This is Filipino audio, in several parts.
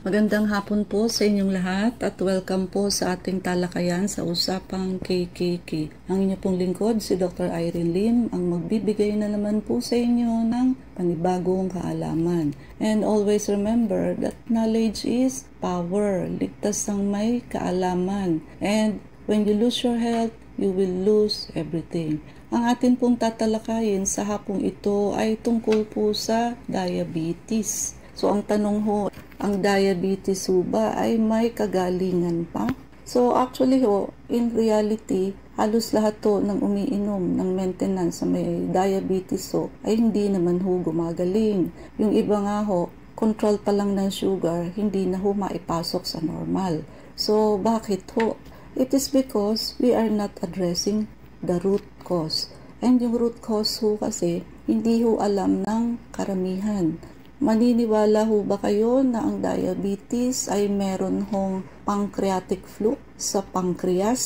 Magandang hapon po sa inyong lahat at welcome po sa ating talakayan sa Usapang KKK. Ang inyo pong lingkod, si Dr. Irene Lim, ang magbibigay na naman po sa inyo ng panibagong kaalaman. And always remember that knowledge is power. Ligtas ang may kaalaman. And when you lose your health, you will lose everything. Ang atin pong tatalakayin sa hapong ito ay tungkol po sa diabetes. So, ang tanong ho, ang diabetes ho ba ay may kagalingan pa? So, actually ho, in reality, halos lahat to ng umiinom ng maintenance sa may diabetes ho, ay hindi naman ho gumagaling. Yung iba nga ho, control pa lang ng sugar, hindi na ho maipasok sa normal. So, bakit ho? It is because we are not addressing the root cause. And yung root cause ho kasi, hindi ho alam ng karamihan. Maniniwala ho ba kayo na ang diabetes ay meron hong pancreatic fluke sa pancreas?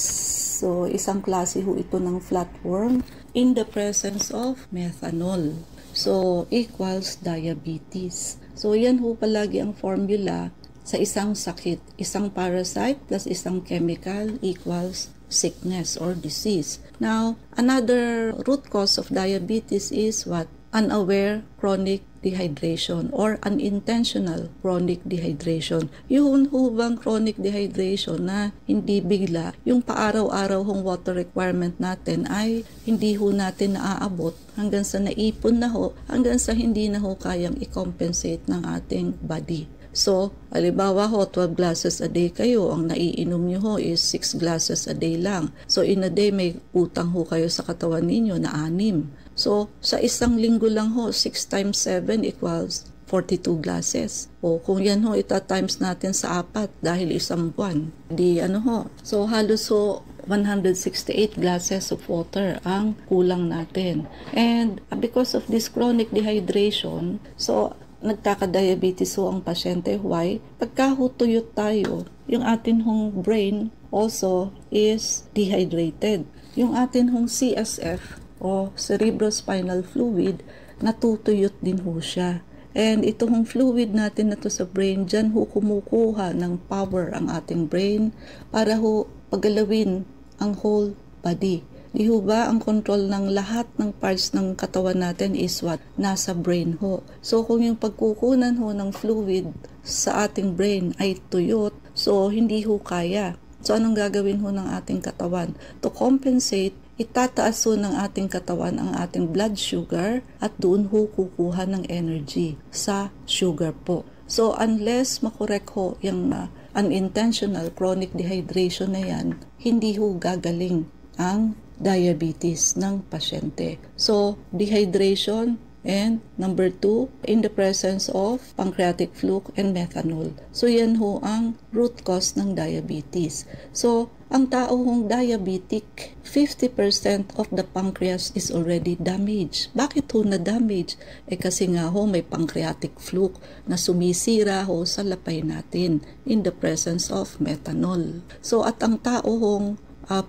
So, isang klase ho ito ng flatworm in the presence of methanol. So, equals diabetes. So, yan ho palagi ang formula sa isang sakit. Isang parasite plus isang chemical equals sickness or disease. Now, another root cause of diabetes is what? Unaware chronic dehydration or unintentional chronic dehydration. Yun ho bang chronic dehydration na hindi bigla, yung paaraw-araw hong water requirement natin ay hindi ho natin naaabot hanggang sa naipon na ho, hanggang sa hindi na ho kayang i-compensate ng ating body. So, halimbawa ho, 12 glasses a day kayo, ang naiinom nyo ho is 6 glasses a day lang. So, in a day, may utang ho kayo sa katawan ninyo na 6. So, sa isang linggo lang ho, 6 times 7 equals 42 glasses. O kung yan ho, ita-times natin sa 4 dahil isang buwan. Di ano ho. So, halos ho, 168 glasses of water ang kulang natin. And because of this chronic dehydration, so, nagkaka-diabetes ho ang pasyente. Why? Pagka ho tuyot tayo, yung atin hong brain also is dehydrated. Yung atin hong CSF o cerebrospinal fluid, natutuyot din ho siya. And ito hong fluid natin na to sa brain, dyan ho kumukuha ng power ang ating brain para ho pagalawin ang whole body. Di ho ba ang control ng lahat ng parts ng katawan natin is what? Nasa brain ho. So kung yung pagkukunan ho ng fluid sa ating brain ay tuyot, so hindi ho kaya. So anong gagawin ho ng ating katawan? To compensate, itataas ho ng ating katawan ang ating blood sugar at doon ho kukuha ng energy sa sugar po. So unless makorek ho yung unintentional chronic dehydration na yan, hindi ho gagaling ang diabetes ng pasyente. So, dehydration and number 2, in the presence of pancreatic fluke and methanol. So, yan ho ang root cause ng diabetes. So, ang tao hong diabetic, 50% of the pancreas is already damaged. Bakit ho na damaged? Kasi nga ho may pancreatic fluke na sumisira ho sa lapay natin in the presence of methanol. So, at ang tao hong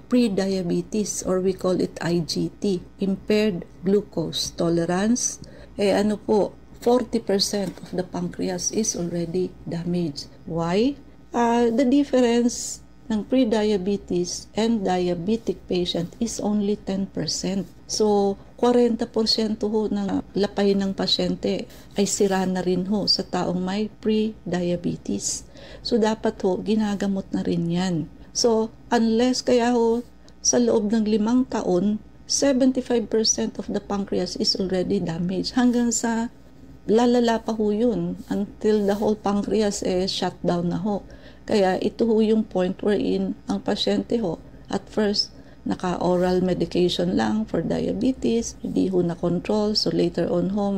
pre-diabetes or we call it IGT, impaired glucose tolerance, ano po, 40% of the pancreas is already damaged. Why? The difference ng pre-diabetes and diabetic patient is only 10%. So, 40% ho ng lapay ng pasyente ay sira na rin ho sa taong may pre-diabetes. So, dapat ho, ginagamot na rin yan. So, unless kaya ho, sa loob ng 5 taon, 75% of the pancreas is already damaged. Hanggang sa lalala pa ho yun until the whole pancreas shut down na ho. Kaya ito ho yung point wherein ang pasyente ho, at first, naka-oral medication lang for diabetes, hindi ho na-control. So later on ho,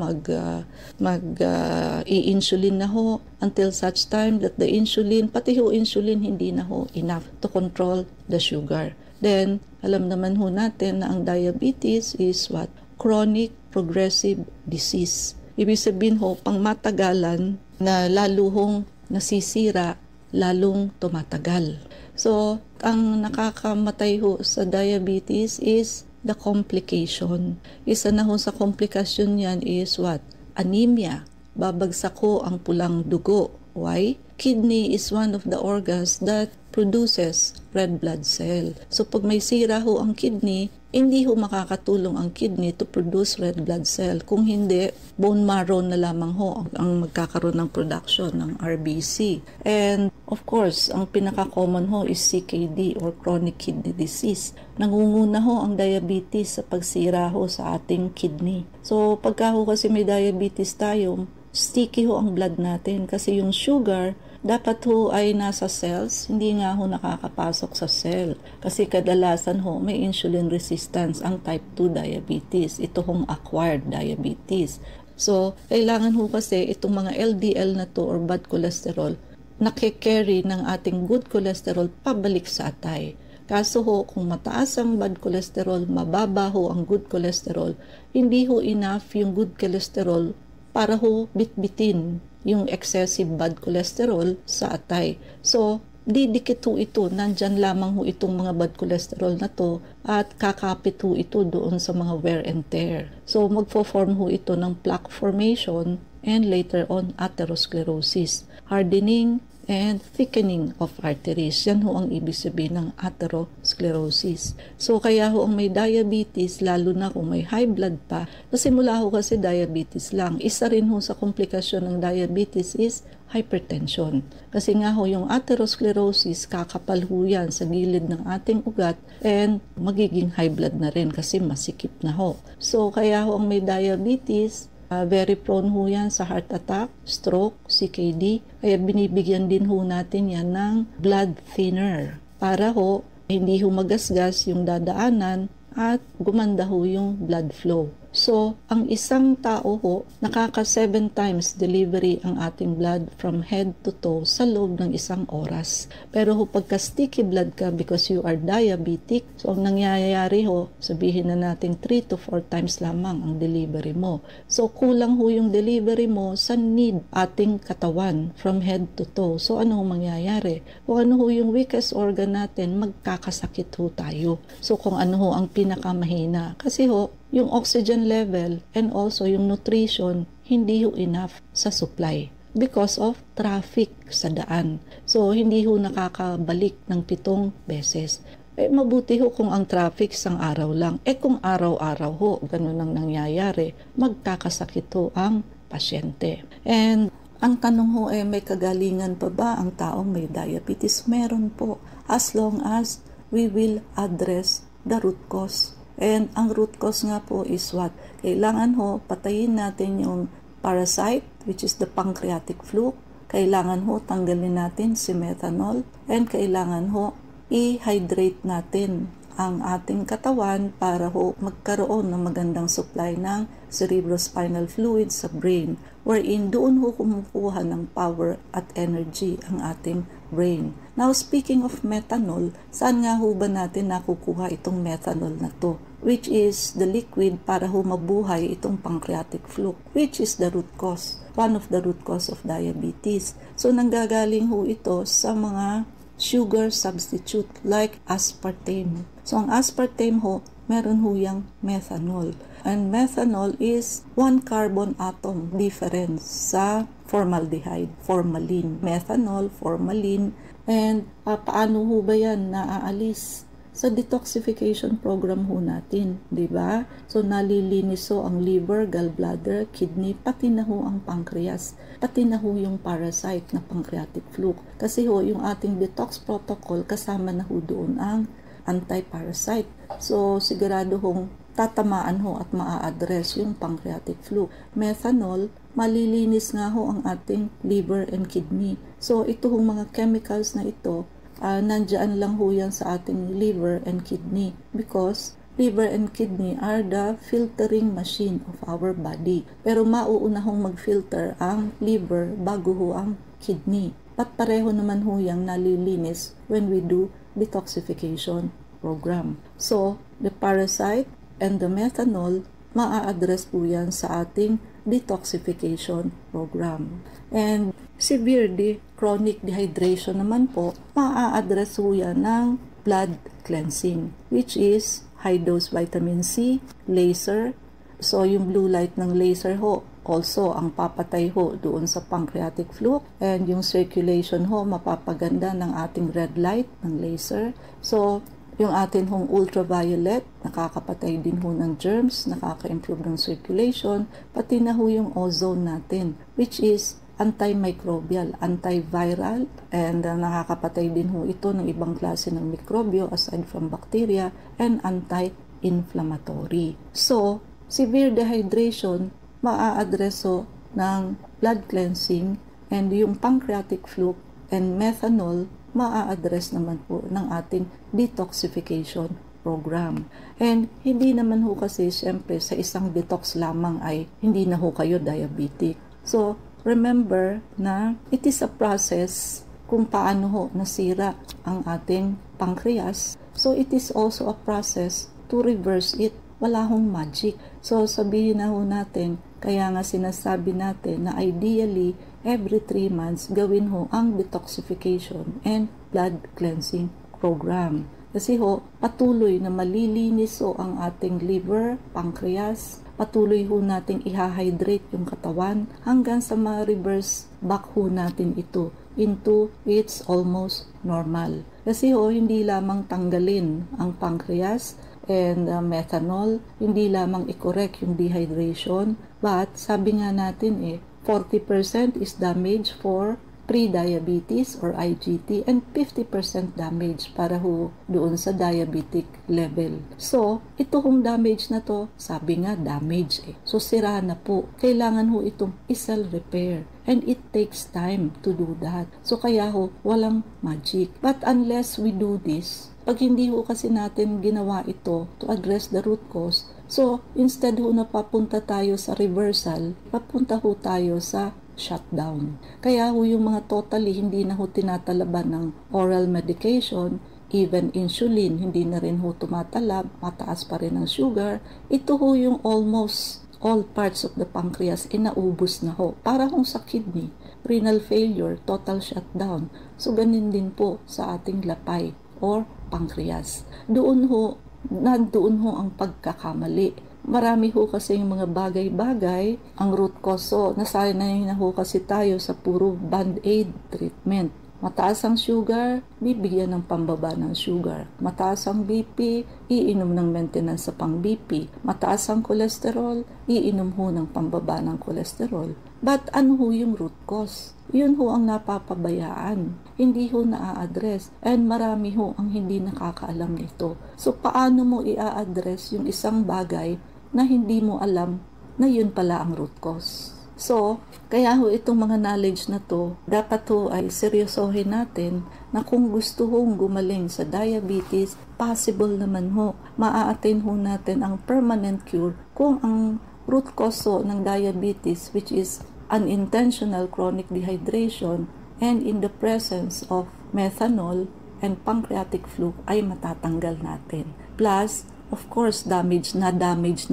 i-insulin na ho until such time that the insulin, pati ho insulin, hindi na ho enough to control the sugar. Then, alam naman ho natin na ang diabetes is what? Chronic progressive disease. Ibig sabihin ho, pang matagalan na lalo hong nasisira, lalong tumatagal. So, ang nakakamatay ho sa diabetes is the complication. Isa na ho sa komplikasyon yan is what? Anemia. Babagsak ho ang pulang dugo. Why? kidney is one of the organs that produces red blood cell. So pag may sira ho ang kidney, hindi ho makakatulong ang kidney to produce red blood cell. Kung hindi, bone marrow na lamang ho ang magkakaroon ng production ng RBC. And of course, ang pinaka-common ho is CKD or chronic kidney disease. Nangunguna ho ang diabetes sa pagsira ho sa ating kidney. So pagka ho kasi may diabetes tayo, sticky ho ang blood natin kasi yung sugar dapat ho ay nasa cells, hindi nga ho nakakapasok sa cell. Kasi kadalasan ho may insulin resistance ang type 2 diabetes. Ito hong acquired diabetes. So, kailangan ho kasi itong mga LDL na to or bad cholesterol nakikerry ng ating good cholesterol pabalik sa atay. Kaso ho, kung mataas ang bad cholesterol, mababa ho ang good cholesterol, hindi ho enough yung good cholesterol para ho bitbitin yung excessive bad cholesterol sa atay. So, didikit ho ito, nandyan lamang ho itong mga bad cholesterol na to at kakapit ho ito doon sa mga wear and tear. So, magfo-form ho ito ng plaque formation and later on atherosclerosis, hardening and thickening of arteries. Yan ho ang ibig sabihin ng atherosclerosis. So, kaya ho ang may diabetes, lalo na kung may high blood pa, kasi mula ho kasi diabetes lang. Isa rin ho sa komplikasyon ng diabetes is hypertension. Kasi nga ho, yung atherosclerosis, kakapal ho yan sa gilid ng ating ugat and magiging high blood na rin kasi masikip na ho. So, kaya ho ang may diabetes, very prone ho yan sa heart attack, stroke, CKD. Kaya binibigyan din ho natin yan ng blood thinner para ho hindi ho magasgas yung dadaanan at gumanda ho yung blood flow. So, ang isang tao ho, nakaka 7 times delivery ang ating blood from head to toe sa loob ng isang oras. Pero ho, pagka sticky blood ka because you are diabetic, so ang nangyayari ho, sabihin na natin 3 to 4 times lamang ang delivery mo. So, kulang ho yung delivery mo sa need ating katawan from head to toe. So, ano ho mangyayari? Kung ano ho yung weakest organ natin, magkakasakit ho tayo. So, kung ano ho ang pinakamahina. Kasi ho, yung oxygen level and also yung nutrition hindi ho enough sa supply because of traffic sa daan. So, hindi ho nakakabalik ng 7 beses. Mabuti ho kung ang traffic isang araw lang. Kung araw-araw ho, ganun ang nangyayari, magkakasakit ho ang pasyente. And ang tanong ho may kagalingan pa ba ang taong may diabetes? Meron po, as long as we will address the root cause. And ang root cause nga po is what? Kailangan ho, patayin natin yung parasite, which is the pancreatic fluke. Kailangan ho, tanggalin natin si methanol. And kailangan ho, i-hydrate natin ang ating katawan para ho magkaroon ng magandang supply ng cerebrospinal fluid sa brain, wherein doon ho kumukuha ng power at energy ang ating brain. Now, speaking of methanol, saan nga ho ba natin nakukuha itong methanol na to? Which is the liquid para ho mabuhay itong pancreatic fluke, which is the root cause, one of the root cause of diabetes. So, nanggagaling ho ito sa mga sugar substitute like aspartame. So, ang aspartame ho, meron ho yung methanol. And methanol is 1 carbon atom difference sa formaldehyde, formalin. Methanol, formalin, and paano ho ba yan naaalis? Sa detoxification program ho natin, di ba? So, nalilinis ho ang liver, gallbladder, kidney, pati na ho ang pancreas, pati na ho yung parasite na pancreatic fluke. Kasi ho, yung ating detox protocol, kasama na ho doon ang anti-parasite. So, sigurado hong tatamaan ho at maa-address yung pancreatic fluke. Methanol, malilinis nga ho ang ating liver and kidney. So, ito hong mga chemicals na ito, nandyan lang ho yan sa ating liver and kidney because liver and kidney are the filtering machine of our body. Pero mauuna hong mag-filter ang liver bago ho ang kidney. At pareho naman ho yung nalilinis when we do detoxification program. So, the parasite and the methanol, maa-address po yan sa ating detoxification program. And severe chronic dehydration naman po, maa-address po yan ng blood cleansing, which is high-dose vitamin C, laser. So, yung blue light ng laser ho, also ang papatay ho doon sa pancreatic fluke, and yung circulation ho mapapaganda ng ating red light ng laser. So yung atin hong ultraviolet, nakakapatay din ho ng germs, nakaka-improve ng circulation, pati na ho yung ozone natin, which is antimicrobial, antiviral, and nakakapatay din ho ito ng ibang klase ng mikrobyo aside from bacteria, and anti-inflammatory. So, severe dehydration, maa-address ho ng blood cleansing, and yung pancreatic fluke and methanol, maa-address naman po ng ating detoxification program. And hindi naman ho kasi siyempre sa isang detox lamang ay hindi na ho kayo diabetic. So, remember na it is a process kung paano ho nasira ang ating pancreas. So, it is also a process to reverse it. Wala hong magic. So, sabihin na ho natin, kaya nga sinasabi natin na ideally, every 3 months, gawin ho ang detoxification and blood cleansing program. Kasi ho, patuloy na malilinis ho ang ating liver, pancreas, patuloy ho nating i-hydrate yung katawan hanggang sa ma-reverse back ho natin ito into its almost normal. Kasi ho, hindi lamang tanggalin ang pancreas and methanol, hindi lamang i-correct yung dehydration, but sabi nga natin 40% is damage for pre-diabetes or IGT and 50% damage para ho doon sa diabetic level. So, ito hong damage na to, sabi nga damage So, sira na po. Kailangan ho itong i-cell repair and it takes time to do that. So, kaya ho, walang magic. But unless we do this, pag hindi ho kasi natin ginawa ito to address the root cause, so instead ho na papunta tayo sa reversal, papunta ho tayo sa shutdown. Kaya ho yung mga totally hindi na ho tinatalaban ng oral medication, even insulin, hindi na rin ho tumatalab, mataas pa rin ang sugar, ito ho yung almost all parts of the pancreas inaubos na ho. Para hong sa kidney, renal failure, total shutdown. So ganin din po sa ating lapay or pancreas. Nandoon ho ang pagkakamali. Marami ho kasi yung mga bagay-bagay, ang root cause nasanay na ho kasi tayo sa puro band-aid treatment. Mataas ang sugar, bibigyan ng pambaba ng sugar. Mataas ang BP, iinom ng maintenance sa pang-BP. Mataas ang cholesterol, iinom ho ng pambaba ng cholesterol. But ano ho yung root cause? Yun ho ang napapabayaan. Hindi ho na-address. And marami ho ang hindi nakakaalam nito. So paano mo i-address yung isang bagay na hindi mo alam na yun pala ang root cause? So, kaya ho itong mga knowledge na to, dapat ho ay seryosohin natin na kung gusto hong gumaling sa diabetes, possible naman ho, maa-attain ho natin ang permanent cure kung ang root cause ng diabetes, which is unintentional chronic dehydration and in the presence of methanol and pancreatic fluke ay matatanggal natin. Plus, of course, damage na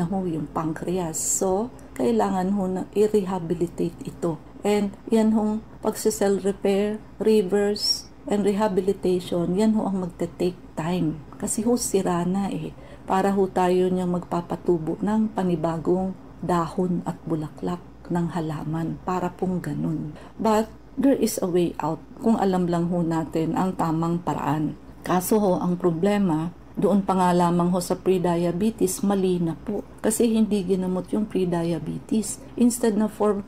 ho yung pancreas. So, kailangan ho na i-rehabilitate ito. And yan hong pagse-cell repair, reverse, and rehabilitation, yan ho ang magte-take time. Kasi ho sira na Para ho tayo niyang magpapatubo ng panibagong dahon at bulaklak ng halaman. Para pong ganun. But, there is a way out kung alam lang ho natin ang tamang paraan. Kaso ho, ang problema, doon pa nga lamang ho sa pre-diabetes, mali na po. Kasi hindi ginamot yung pre-diabetes. Instead na 40%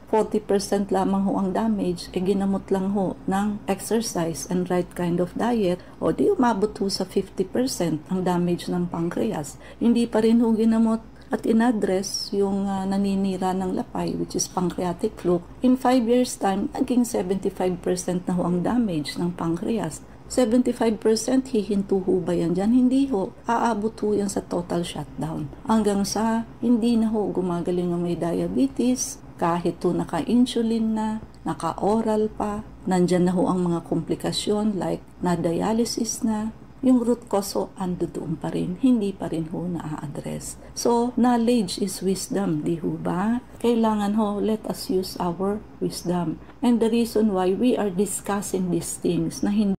lamang ho ang damage, ginamot lang ho ng exercise and right kind of diet, o di umabot ho sa 50% ang damage ng pancreas. Hindi pa rin ho ginamot at in-address yung naninira ng lapay, which is pancreatic fluke. In 5 years time, naging 75% na ho ang damage ng pancreas. 75% hihinto ho ba yan dyan? Hindi ho. Aabot ho yan sa total shutdown. Hanggang sa hindi na ho gumagaling ang may diabetes, kahit ho naka-insulin na, naka-oral pa, nandyan na ho ang mga komplikasyon like na-dialysis na, yung root cause ho ando doon pa rin, hindi pa rin ho na-address. So, knowledge is wisdom, di ho ba? Kailangan ho, let us use our wisdom. And the reason why we are discussing these things na hindi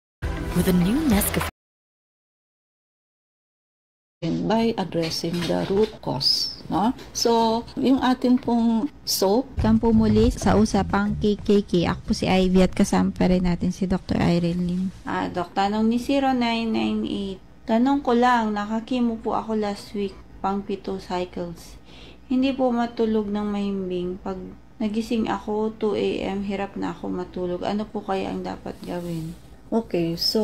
With a new Nescafe by addressing the root cause, no? So, yung atin pong soap, Kampo muli sa usapang KKK. Ako po si Ivy at kasama pa rin natin si Dr. Irene Lim. Dok, tanong ni 0998. Tanong ko lang, nakakimo po ako last week, pang 7 cycles. Hindi po matulog ng mahimbing. Pag nagising ako, 2 a.m., hirap na ako matulog. Ano po kaya ang dapat gawin? okay, so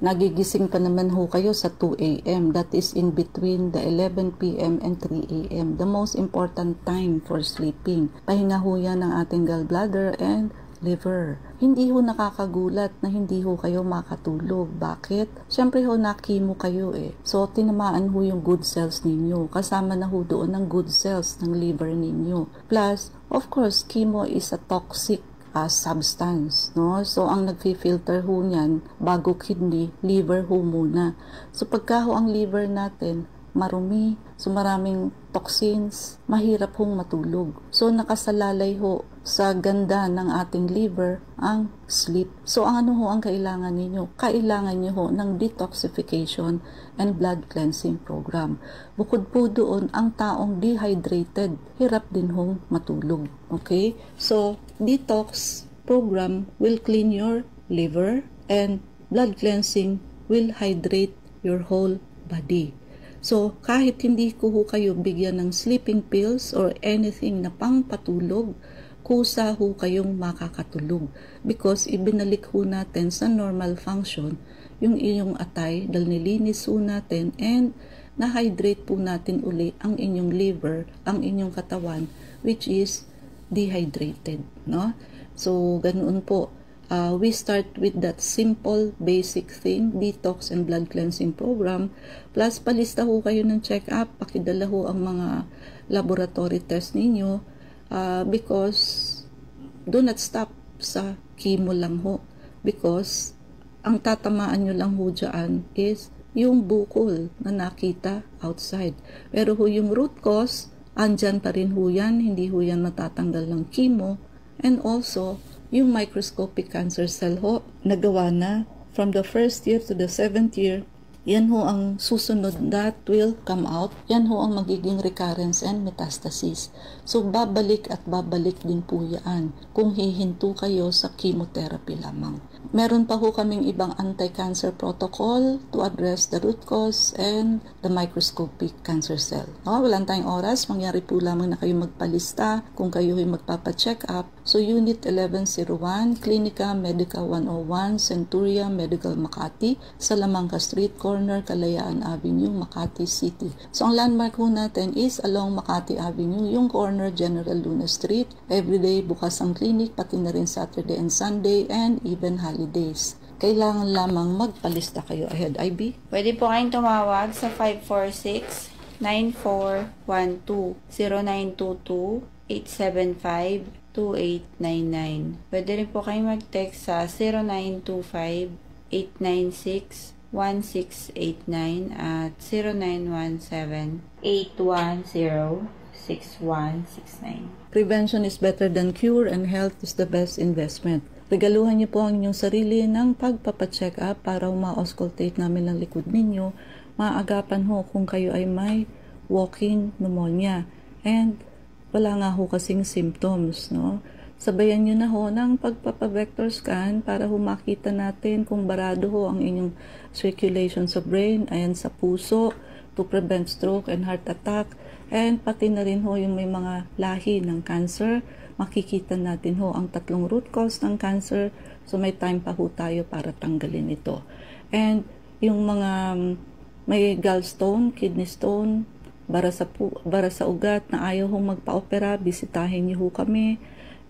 nagigising pa naman ho kayo sa 2 a.m. That is in between the 11 p.m. and 3 a.m. The most important time for sleeping. Pahinga ho yan ng ating gallbladder and liver. Hindi ho nakakagulat na hindi ho kayo makatulog. Bakit? Siyempre ho nakimo kayo eh. So tinamaan ho yung good cells ninyo. Kasama na ho doon ang good cells ng liver ninyo. Plus, of course, chemo is a toxic substance, no? So, ang nag-filter ho niyan, bago kidney, liver ho muna. So, pagka ho ang liver natin, marumi, so maraming toxins, mahirap hong matulog. So, nakasalalay ho sa ganda ng ating liver ang sleep. So, ang ano ho ang kailangan ninyo? Kailangan nyo ho ng detoxification and blood cleansing program. Bukod po doon, ang taong dehydrated, hirap din hong matulog. Okay? So, detox program will clean your liver and blood cleansing will hydrate your whole body. So, kahit hindi ko ho kayo bigyan ng sleeping pills or anything na pangpatulog, kusa ho kayong makakatulog because ibinalik ho natin sa normal function yung inyong atay dahil nilinis ho natin and na-hydrate po natin uli ang inyong liver, ang inyong katawan, which is dehydrated, no? So, ganoon po. We start with that simple, basic thing, detox and blood cleansing program. Plus, palista ho kayo ng check-up, pakidala ho ang mga laboratory test ninyo because do not stop sa chemo lang ho. Because, ang tatamaan nyo lang ho dyan is yung bukol na nakita outside. Pero ho yung root cause, andyan pa rin ho yan, hindi ho yan matatanggal ng chemo. And also, yung microscopic cancer cell ho, nagawa na from the first year to the 7th year, yan ho ang susunod that will come out. Yan ho ang magiging recurrence and metastasis. So, babalik at babalik din po yan kung hihinto kayo sa chemotherapy lamang. Meron pa ho kaming ibang anti-cancer protocol to address the root cause and the microscopic cancer cell. Walang tayong oras, mangyari po lamang na kayo magpalista kung kayo ay magpapacheck up. So, Unit 1101, Clinica Medica 101, Centuria Medical Makati, Salamanca Street Corner, Kalayaan Avenue, Makati City. So, ang landmark ho natin is along Makati Avenue, yung corner General Luna Street. Everyday bukas ang clinic, pati na rin Saturday and Sunday, and even holidays. Kailangan lamang magpalista kayo ahead. IB? Pwede po kayong tumawag sa 546-9412, 0922-875-2899. Pwede rin po kayong mag-text sa 0925-896-1689 at 0917-810-6169. Prevention is better than cure and health is the best investment. Regaluhan niyo po ang inyong sarili ng pagpapacheck up para ma-auscultate namin ang likod ninyo. Maagapan ho kung kayo ay may walking pneumonia and wala nga ho kasing symptoms, no? Sabayan nyo na ho ng pagpapavector scan para ho makita natin kung barado ho ang inyong circulation sa brain, ayan sa puso, to prevent stroke and heart attack, and pati na rin ho yung may mga lahi ng cancer. Makikita natin ho ang 3 root cause ng cancer, so may time pa ho tayo para tanggalin ito. And yung mga may gallstone, kidney stone, bara sa ugat na ayaw hong magpa-opera, bisitahin niyo ho kami.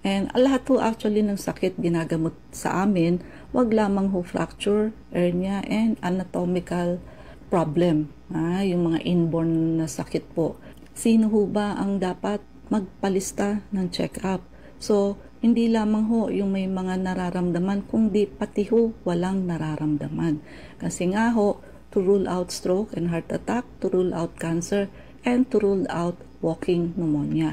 And lahat ho actually ng sakit ginagamot sa amin, wag lamang ho fracture, hernia, and anatomical problem. Yung mga inborn na sakit po. Sino ho ba ang dapat magpalista ng check-up? So, hindi lamang ho yung may mga nararamdaman, kundi pati ho walang nararamdaman. Kasi nga ho, to rule out stroke and heart attack, to rule out cancer, and to rule out walking pneumonia.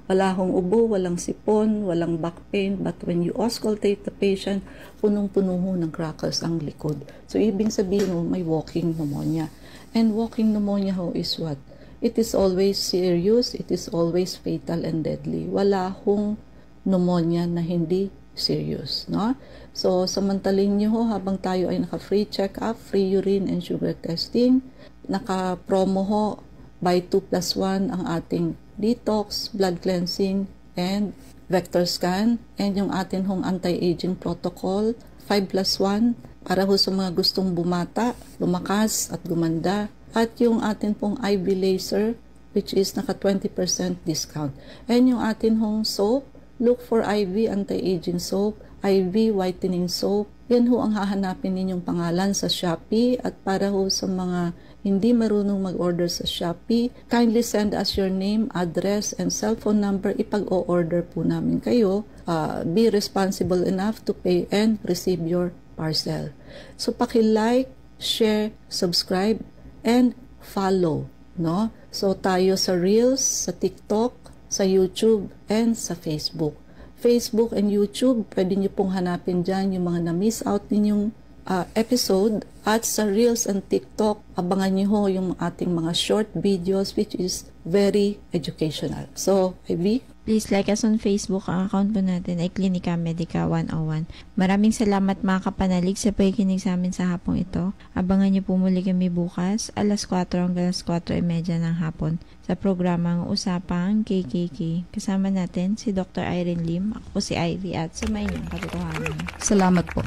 Wala hong ubo, walang sipon, walang back pain, but when you auscultate the patient, punong-puno ho ng crackles ang likod. So, ibig sabihin ho, may walking pneumonia. And walking pneumonia ho is what? It is always serious, it is always fatal and deadly. Wala hong pneumonia na hindi serious, no? So, samantalin nyo ho, habang tayo ay naka-free check-up, free urine and sugar testing, naka-promo ho, by 2+1 ang ating detox, blood cleansing, and vector scan, and yung atin hong anti-aging protocol, 5+1, para ho sa mga gustong bumata, lumakas at gumanda, at yung atin pong IV laser, which is naka 20% discount. And yung atin hong soap, look for IV anti-aging soap, IV whitening soap. Yan ho ang hahanapin ninyong pangalan sa Shopee. At para ho sa mga hindi marunong mag-order sa Shopee, kindly send us your name, address, and cellphone number. Ipag-o-order po namin kayo. Be responsible enough to pay and receive your parcel. So, paki-like, share, subscribe, and follow. No? So, tayo sa Reels, sa TikTok, sa YouTube, and sa Facebook. Facebook and YouTube, pwede nyo pong hanapin dyan yung mga na-miss out ninyong episode. At sa Reels and TikTok, abangan nyo ho yung ating mga short videos which is very educational. So, Ivy? Please like us on Facebook. Ang account po natin ay Klinika Medica 101. Maraming salamat mga kapanalig sa pakikinig sa amin sa hapong ito. Abangan niyo po muli kami bukas, alas 4 hanggang alas 4:30 ng hapon sa programang Usapang KKK. Kasama natin si Dr. Irene Lim, ako po si Ivy at sa inyong katotohanan. Salamat po.